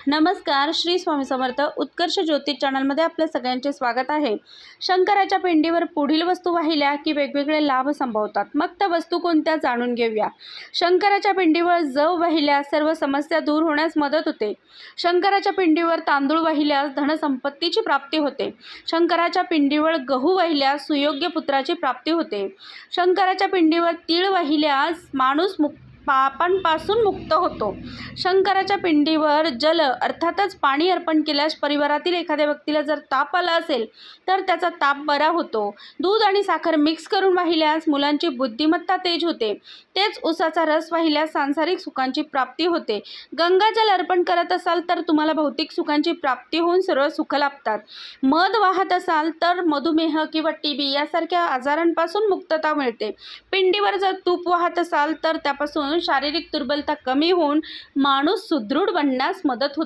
नमस्कार, श्री स्वामी समर्थ. उत्कर्ष ज्योतिष चॅनलमध्ये आपल्या सगळ्यांचे स्वागत आहे. शंकराच्या पिंडीवर पुढील वस्तू वाहिल्या की वेगवेगळे लाभ संभवतात. मग त्या वस्तू कोणत्या जाणून घेऊया. शंकराच्या पिंडीवर जव वाहिल्यास सर्व समस्या दूर होण्यास मदत होते. शंकराच्या पिंडीवर तांदूळ वाहिल्यास धनसंपत्तीची प्राप्ती होते. शंकराच्या पिंडीवर गहू वाहिल्यास सुयोग्य पुत्राची प्राप्ती होते. शंकराच्या पिंडीवर तीळ वाहिल्यास माणूस पापांपासून मुक्त होतो. शंकराच्या पिंडीवर जल अर्थातच पाणी अर्पण केल्यास परिवारातील एखाद्या व्यक्तीला जर ताप आला असेल तर त्याचा ताप बरा होतो. दूध आणि साखर मिक्स करून वाहिल्यास मुलांची बुद्धिमत्ता तेज होते. तेच उसाचा रस वाहिल्यास सांसारिक सुखांची प्राप्ती होते. गंगाजल अर्पण करत असाल तर तुम्हाला भौतिक सुखांची प्राप्ती होऊन सर्व सुख लाभतात. मध वाहत असाल तर मधुमेह किंवा टीबी यासारख्या आजारांपासून मुक्तता मिळते. पिंडीवर जर तूप वाहत असाल तर त्यापासून शारीरिक दुर्बलता कमी होऊन माणूस सुदृढ बनण्यास मदत होते.